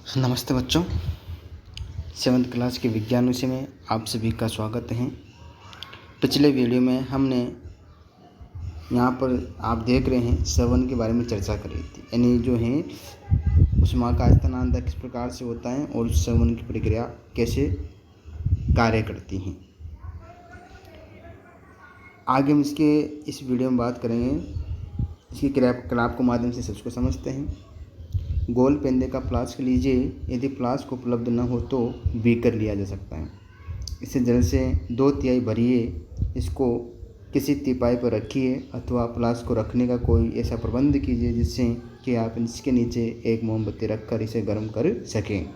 नमस्ते बच्चों, 7th class के विज्ञान विषय में आप सभी का स्वागत है। पिछले वीडियो में हमने यहाँ पर आप देख रहे हैं श्रवण के बारे में चर्चा करी थी, यानी जो है ऊष्मा का स्थानांतरण किस प्रकार से होता है और श्रवण की प्रक्रिया कैसे कार्य करती हैं। आगे हम इस वीडियो में बात करेंगे, इसकी क्रियाकलाप के माध्यम से सबको समझते हैं। गोल पेंदे का फ्लास्क लीजिए। यदि फ्लास्क उपलब्ध न हो तो बीकर लिया जा सकता है। इसे जल से 2/3 भरिए, इसको किसी तिपाई पर रखिए अथवा फ्लास्क को रखने का कोई ऐसा प्रबंध कीजिए जिससे कि आप इसके नीचे एक मोमबत्ती रखकर इसे गर्म कर सकें।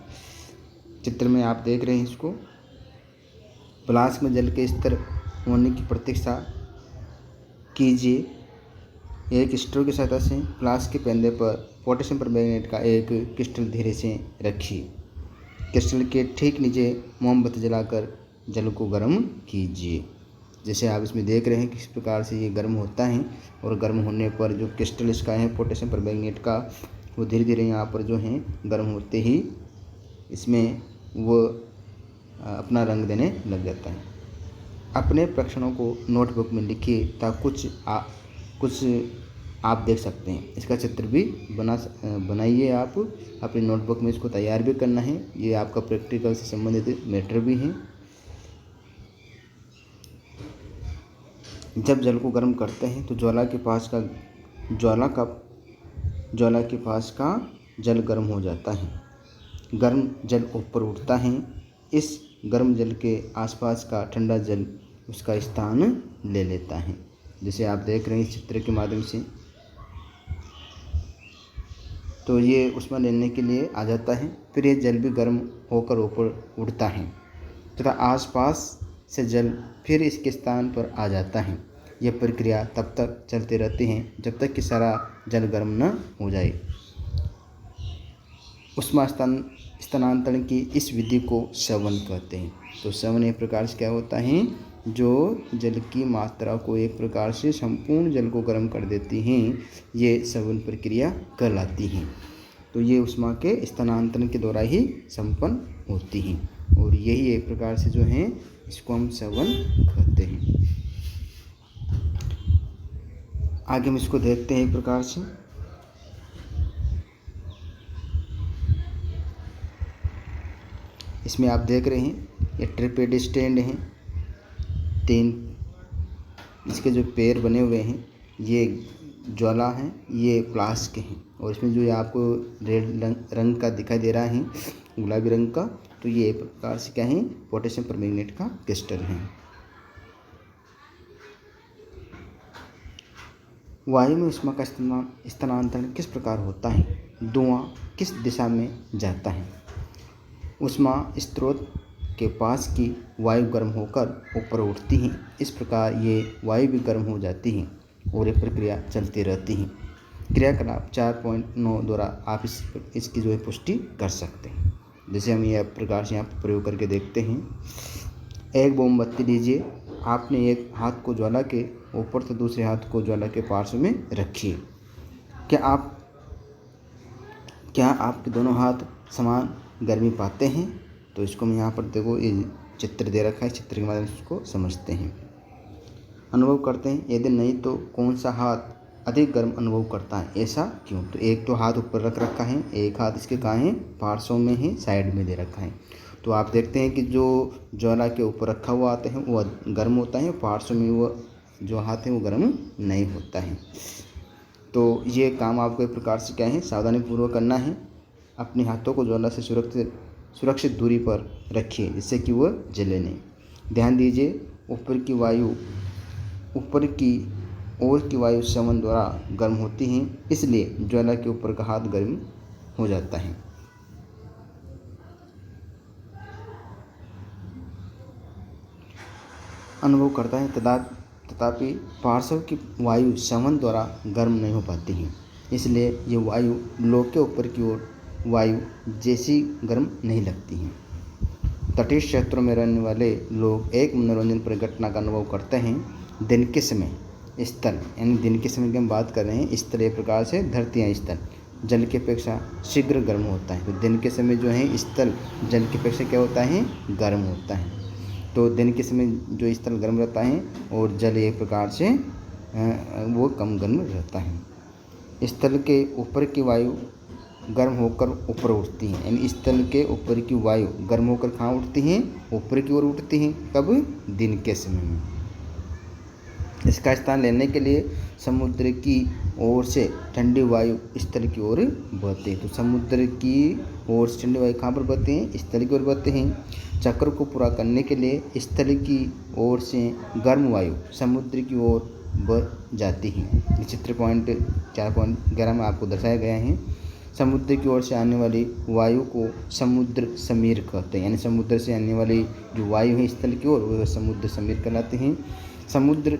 चित्र में आप देख रहे हैं इसको। फ्लास्क में जल के स्तर होने की प्रतीक्षा कीजिए। एक स्ट्रो की सहायता से फ्लास्क के पेंदे पर पोटेशियम परमैंगनेट का एक क्रिस्टल धीरे से रखिए। क्रिस्टल के ठीक नीचे मोमबत्ती जलाकर जल को गर्म कीजिए। जैसे आप इसमें देख रहे हैं किस प्रकार से ये गर्म होता है, और गर्म होने पर जो क्रिस्टल इसका है पोटेशियम परमैंगनेट का, वो धीरे धीरे यहाँ पर जो है गर्म होते ही इसमें वो अपना रंग देने लग जाता है। अपने परीक्षणों को नोटबुक में लिखिए ताकि कुछ आप देख सकते हैं। इसका चित्र भी बनाइए आप अपनी नोटबुक में। इसको तैयार भी करना है, ये आपका प्रैक्टिकल से संबंधित मैटर भी है। जब जल को गर्म करते हैं तो ज्वाला के पास का जल गर्म हो जाता है। गर्म जल ऊपर उठता है। इस गर्म जल के आसपास का ठंडा जल उसका स्थान ले लेता है। जैसे आप देख रहे हैं इस चित्र के माध्यम से, तो ये ऊष्मा लेने के लिए आ जाता है। फिर ये जल भी गर्म होकर ऊपर उठता है तथा आसपास से जल फिर इसके स्थान पर आ जाता है। यह प्रक्रिया तब तक चलती रहती है जब तक कि सारा जल गर्म न हो जाए। ऊष्मा स्थानांतरण की इस विधि को श्रवण कहते हैं। तो श्रवण एक प्रकार से क्या होता है, जो जल की मात्रा को एक प्रकार से संपूर्ण जल को गर्म कर देती हैं, ये श्रवण प्रक्रिया कहलाती है। तो ये ऊष्मा के स्थानांतरण के द्वारा ही संपन्न होती हैं, और यही एक प्रकार से जो है इसको हम श्रवण कहते हैं। आगे हम इसको देखते हैं एक प्रकार से। इसमें आप देख रहे हैं ये ट्रिपेड स्टैंड हैं, 3 इसके जो पैर बने हुए हैं, ये ज्वाला है, ये फ्लास्क हैं, और इसमें जो आपको रेड रंग का दिखाई दे रहा है, गुलाबी रंग का, तो ये एक प्रकार से क्या है, पोटेशियम परमैंगनेट का क्रिस्टल है। वायु में ऊष्मा का स्थानांतरण किस प्रकार होता है? धुआं किस दिशा में जाता है? ऊष्मा स्रोत के पास की वायु गर्म होकर ऊपर उठती हैं। इस प्रकार ये वायु भी गर्म हो जाती हैं और ये प्रक्रिया चलती रहती है। क्रियाकलाप 4.9 द्वारा आप इसकी जो है पुष्टि कर सकते हैं। जैसे हम ये प्रकार से यहाँ पर प्रयोग करके देखते हैं। एक मोमबत्ती लीजिए। आपने एक हाथ को ज्वाला के ऊपर तो दूसरे हाथ को ज्वाला के पार्श्व में रखिए। क्या आपके दोनों हाथ समान गर्मी पाते हैं? तो इसको हम यहाँ पर देखो, ये चित्र दे रखा है, चित्र के माध्यम से इसको समझते हैं, अनुभव करते हैं। यदि नहीं तो कौन सा हाथ अधिक गर्म अनुभव करता है, ऐसा क्यों? तो एक तो हाथ ऊपर रख रखा है, एक हाथ इसके कहाँ है, पार्श्व में है, साइड में दे रखा है। तो आप देखते हैं कि जो ज्वाला के ऊपर रखा हुआ हाथ है वो गर्म होता है, पार्श्व में वो जो हाथ है वो गर्म नहीं होता है। तो ये काम आपको एक प्रकार से क्या है, सावधानीपूर्वक करना है। अपने हाथों को ज्वाला से सुरक्षित दूरी पर रखिए जिससे कि वह जले नहीं। ध्यान दीजिए, ऊपर की ओर की वायु श्रवण द्वारा गर्म होती है, इसलिए ज्वाला के ऊपर का हाथ गर्म हो जाता है। अनुभव करता है, तथापि पार्श्व की वायु श्रवण द्वारा गर्म नहीं हो पाती है, इसलिए ये वायु लोक के ऊपर की ओर वायु जैसी गर्म नहीं लगती हैं। तटीय क्षेत्रों में रहने वाले लोग एक मनोरंजन घटना का अनुभव करते हैं। दिन के समय स्थल, यानी दिन के समय की हम बात कर रहे हैं, स्थल एक प्रकार से धरती या स्थल, जल की अपेक्षा शीघ्र गर्म होता है। तो दिन के समय जो है स्थल जल की अपेक्षा क्या होता है, गर्म होता है। तो दिन के समय जो स्थल गर्म रहता है और जल एक प्रकार से वो कम गर्म रहता है। स्थल के ऊपर की वायु गर्म होकर ऊपर उठती है, यानी स्थल के ऊपर की वायु गर्म होकर कहाँ उठती हैं, ऊपर की ओर उठती हैं। कब, दिन के समय में। इसका स्थान लेने के लिए समुद्र की ओर से ठंडी वायु स्थल की ओर बहती है। तो समुद्र की ओर से ठंडी वायु कहाँ पर बहती हैं, स्थल की ओर बहती हैं। चक्र को पूरा करने के लिए स्थल की ओर से गर्म वायु समुद्र की ओर बह जाती है। चित्र पॉइंट 4.11 में आपको दर्शाया गया है। समुद्र की ओर से आने वाली वायु को समुद्र समीर कहते हैं, यानी समुद्र से आने वाली जो वायु है स्थल की ओर वह समुद्र समीर कहलाते हैं। समुद्र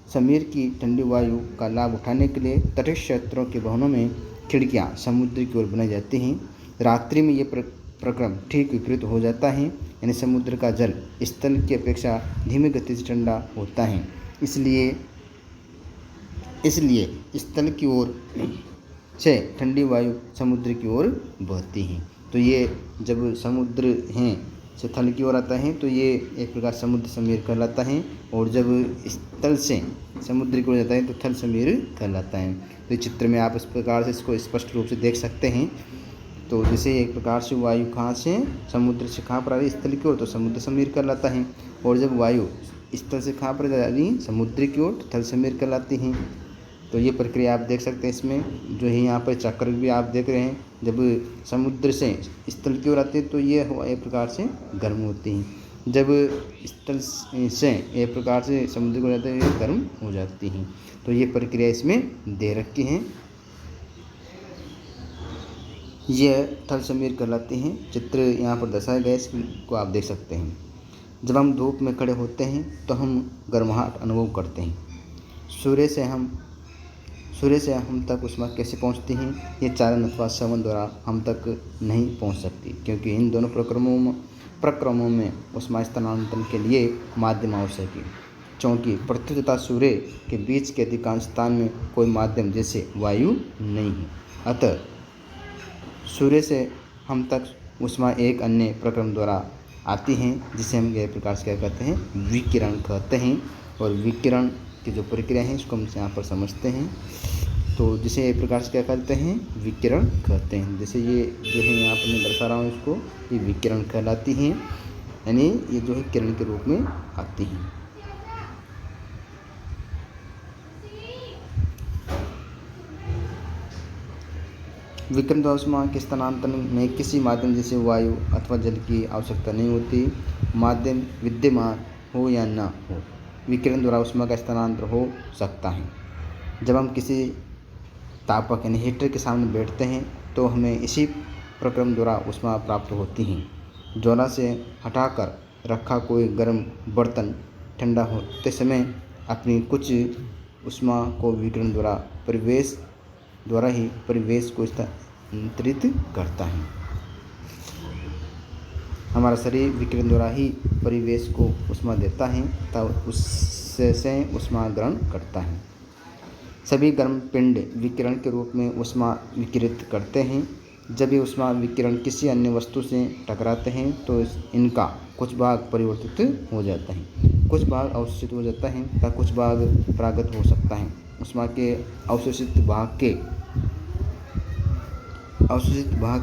समीर की ठंडी वायु का लाभ उठाने के लिए तटस्थ क्षेत्रों के भवनों में खिड़कियां समुद्र की ओर बनाई जाती हैं। रात्रि में ये प्रक्रम ठीक विपरीत हो जाता है, यानी समुद्र का जल स्थल की अपेक्षा धीमी गति से ठंडा होता है। इसलिए स्थल की ओर से ठंडी वायु समुद्र की ओर बहती है। तो ये जब समुद्र हैं से थल की ओर आता है तो ये एक प्रकार समुद्र समीर कहलाता है, और जब स्थल से समुद्र की ओर जाता है तो थल समीर कहलाता है। तो चित्र में आप इस प्रकार से इसको स्पष्ट रूप से देख सकते हैं। तो जैसे एक प्रकार से वायु कहाँ से, समुद्र से कहाँ पर आ रही, स्थल की ओर, तो समुद्र समीर कहलाता है। और जब वायु स्थल से कहाँ पर जा रही, समुद्र की ओर, तो थल समीर कहलाती हैं। तो ये प्रक्रिया आप देख सकते हैं इसमें जो है यहाँ पर चक्र भी आप देख रहे हैं। जब समुद्र से स्थल की ओर आती है तो ये एक प्रकार से गर्म होती हैं। जब स्थल से एक प्रकार से समुद्र की ओर आती है ये गर्म हो जाती हैं। तो ये प्रक्रिया इसमें दे रखी हैं, ये थल समीर कहलाती हैं। चित्र यहाँ पर दर्शाया गया इसको आप देख सकते हैं। जब हम धूप में खड़े होते हैं तो हम गर्माहट अनुभव करते हैं। सूर्य से हम तक उष्मा कैसे पहुंचती हैं, ये चालन अथवा श्रवण द्वारा हम तक नहीं पहुंच सकती, क्योंकि इन दोनों प्रक्रमों में उष्मा स्थानांतरण के लिए माध्यम आवश्यक है। क्योंकि पृथ्वी तथा सूर्य के बीच के अधिकांश स्थान में कोई माध्यम जैसे वायु नहीं है। अतः सूर्य से हम तक उष्मा एक अन्य प्रक्रम द्वारा आती हैं, जिसे हम यह प्रकार से क्या कहते हैं, विकिरण कहते हैं। और विकिरण की जो प्रक्रिया है इसको हम यहाँ पर समझते हैं। तो जिसे एक प्रकार से क्या कहते हैं, विकिरण कहते हैं। जैसे ये जो है यहाँ पर मैं दर्शा रहा हूँ इसको, ये विकिरण कहलाती हैं, यानी ये जो है किरण के रूप में आती हैं। विकिरण द्वारा उष्मा के स्थानांतरण में किसी माध्यम जैसे वायु अथवा जल की आवश्यकता नहीं होती। माध्यम विद्यमान हो या न हो, विकिरण द्वारा उष्मा का स्थानांतरण हो सकता है। जब हम किसी तापक यानी हीटर के सामने बैठते हैं तो हमें इसी प्रक्रम द्वारा उष्मा प्राप्त होती है। ज्वाला से हटाकर रखा कोई गर्म बर्तन ठंडा होते समय अपनी कुछ उष्मा को विकिरण द्वारा ही परिवेश को स्थानांतरित करता है। हमारा शरीर विकिरण द्वारा ही परिवेश को उष्मा देता है तब उससे उष्मा ग्रहण करता है। सभी गर्म पिंड विकिरण के रूप में उष्मा विकिरित करते हैं। जब ये उष्मा विकिरण किसी अन्य वस्तु से टकराते हैं तो इनका कुछ भाग परिवर्तित हो जाता है, कुछ भाग अवशोषित हो जाता है तथा कुछ भाग परागत हो सकता है। उष्मा के अवशोषित भाग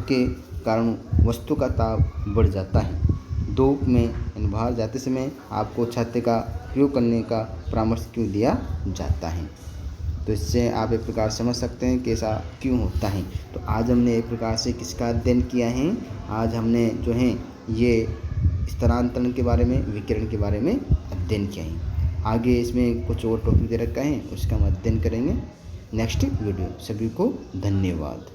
के कारण वस्तु का ताप बढ़ जाता है। धूप में बाहर जाते समय आपको छाते का प्रयोग करने का परामर्श क्यों दिया जाता है। तो इससे आप एक प्रकार समझ सकते हैं कि ऐसा क्यों होता है। तो आज हमने एक प्रकार से किसका अध्ययन किया है, आज हमने जो है ये स्थानांतरण के बारे में, विकिरण के बारे में अध्ययन किया है। आगे इसमें कुछ और टॉपिक दे रखा है उसका हम अध्ययन करेंगे नेक्स्ट वीडियो। सभी को धन्यवाद।